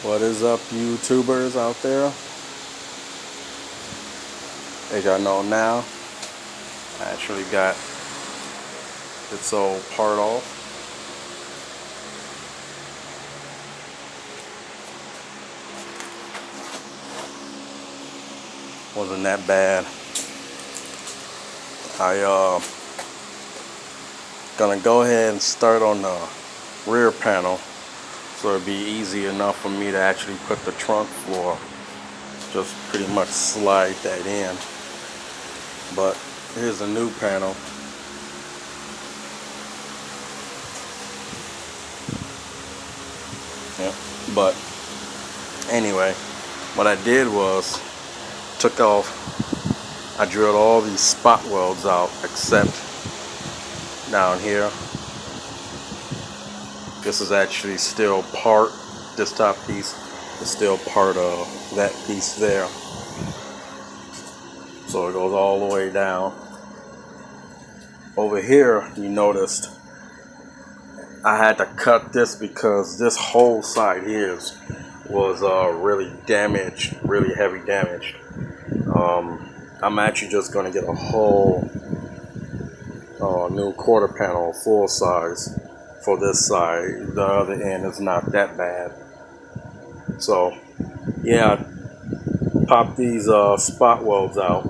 What is up, YouTubers out there? As y'all know now, I actually got its old part off. Wasn't that bad. Gonna go ahead and start on the rear panel, so it'd be easy enough for me to actually put the trunk floor. Just pretty much slide that in. But here's the new panel. Yeah. But anyway, what I did was I drilled all these spot welds out except down here. This is actually still part, this top piece is still part of that piece there. So it goes all the way down. Over here, you noticed I had to cut this because this whole side here was really damaged, really heavy damage. I'm actually just going to get a whole new quarter panel, full size for this side. The other end is not that bad. So yeah, I popped these spot welds out.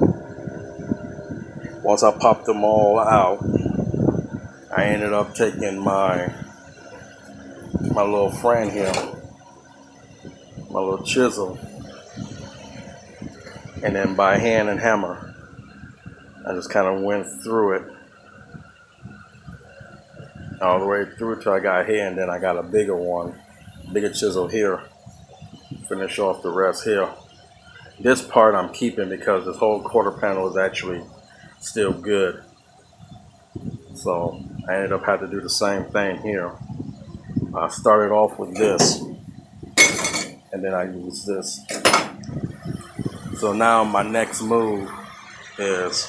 Once I popped them all out, I ended up taking my little friend here, my little chisel, and then by hand and hammer, I just kind of went through it all the way through till I got here, and then I got a bigger chisel here, finish off the rest here. This part I'm keeping because this whole quarter panel is actually still good. So I ended up having to do the same thing here. I started off with this, and then I used this. So now my next move is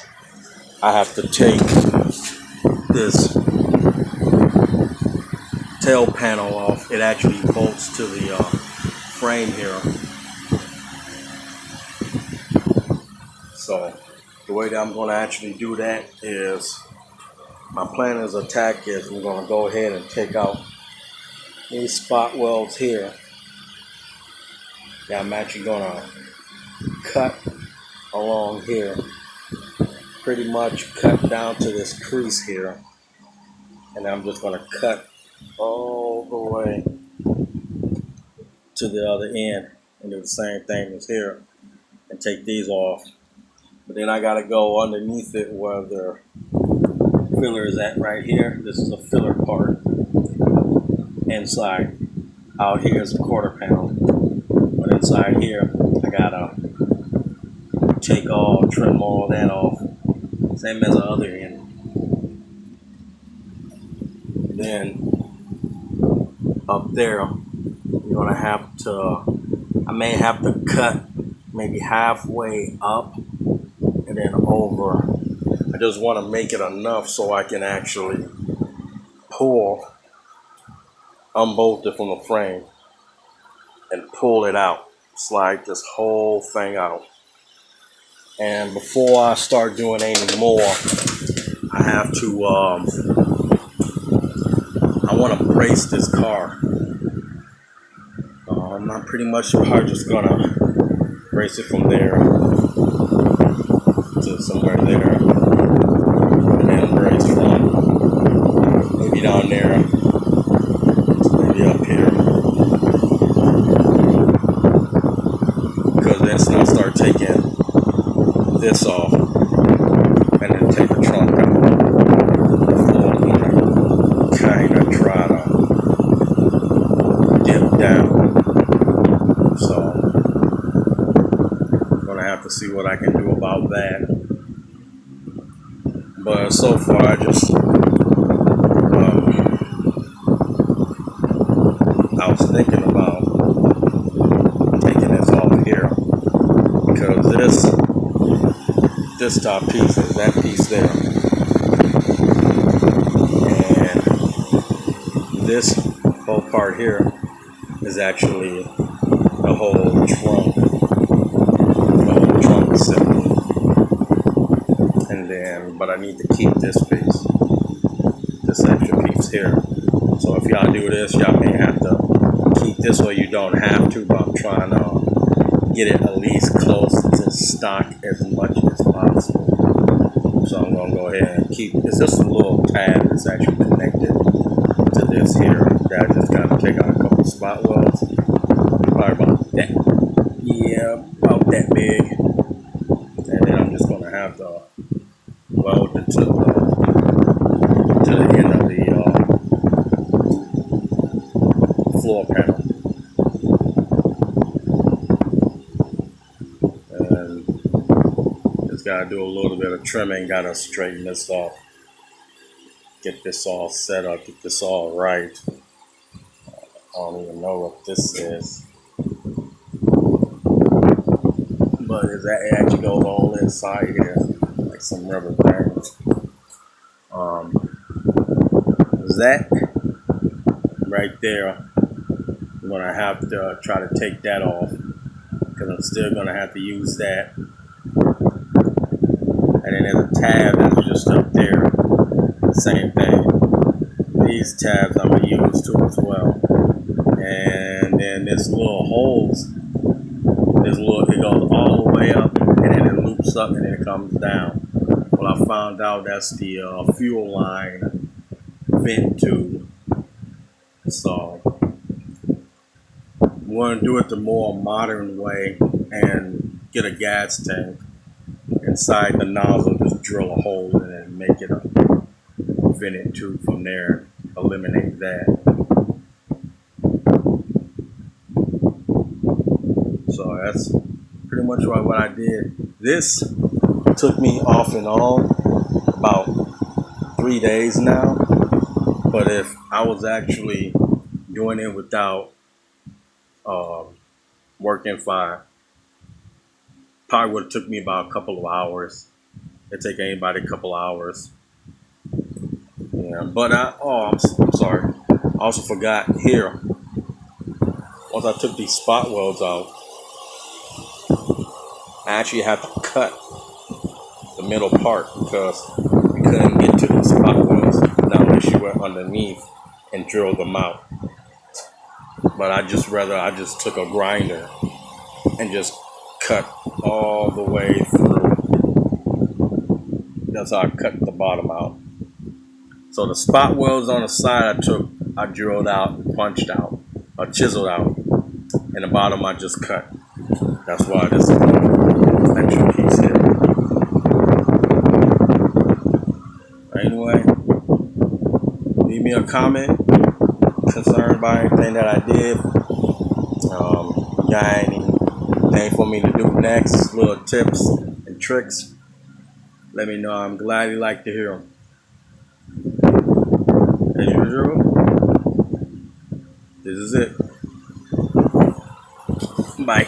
I have to take this tail panel off. It actually bolts to the frame here. So the way that I'm going to actually do that is, my plan is attack is we're going to go ahead and take out these spot welds here. Yeah, I'm actually going to cut along here, pretty much cut down to this crease here, and I'm just going to cut all the way to the other end and do the same thing as here and take these off. But then I got to go underneath it where the filler is at right here. This is a filler part inside. Out here is a quarter panel, but inside here I gotta trim all that off, same as the other end. Then up there, you're gonna have to, I may have to cut maybe halfway up and then over. I just want to make it enough so I can actually unbolt it from the frame and pull it out, slide this whole thing out. And before I start doing any more, I have to, I want to brace this car. I'm pretty much probably just gonna brace it from there to somewhere there, and then brace from maybe down there to maybe up here, because then I'll start taking this off and then take the trunk out before I'm gonna kind of try to dip down. So I'm gonna have to see what I can do about that. But so far I was thinking about taking this off here, because this top piece is that piece there, and this whole part here is actually the whole trunk assembly. And then, but I need to keep this piece, this extra piece here. So if y'all do this, y'all may have to keep this, or you don't have to, but I'm trying to get it at least close to stock as much as possible. So I'm gonna go ahead and keep, it's just a little tab that's actually connected to this here that I just gotta take out a couple of spot welds. Probably about that, yeah, about that big. And then I'm just gonna have to weld it to the end of the floor panel. And just gotta do a little bit of trimming, gotta straighten this off, get this all set up, get this all right. I don't even know what this is, but it actually goes all inside here, like some rubber bands. That right there, I'm gonna have to try to take that off, because I'm still gonna have to use that. And then there's a tab that's just up there, same thing. These tabs I'm gonna use too as well. And then this little holes, it goes all the way up, and then it loops up, and then it comes down. Well, I found out that's the fuel line vent tube. So I'm going to do it the more modern way and get a gas tank inside the nozzle, just drill a hole in it and make it a vented tube from there, eliminate that. So that's pretty much what I did. This took me off and on about 3 days now, but if I was actually doing it without working fire, probably would have took me about a couple of hours. It take anybody a couple hours. Yeah, but I'm sorry. I also forgot here. Once I took these spot welds out, I actually had to cut the middle part, because we couldn't get to the spot welds not unless you went underneath and drilled them out. But I just took a grinder and just cut all the way through. That's how I cut the bottom out. So the spot welds on the side I drilled out, punched out, or chiseled out, and the bottom I just cut. That's why this is an extra piece here. Anyway, leave me a comment concerned by anything that I did. Got anything for me to do next, little tips and tricks, let me know. I'm glad you like to hear them. As usual, this is it. Bye.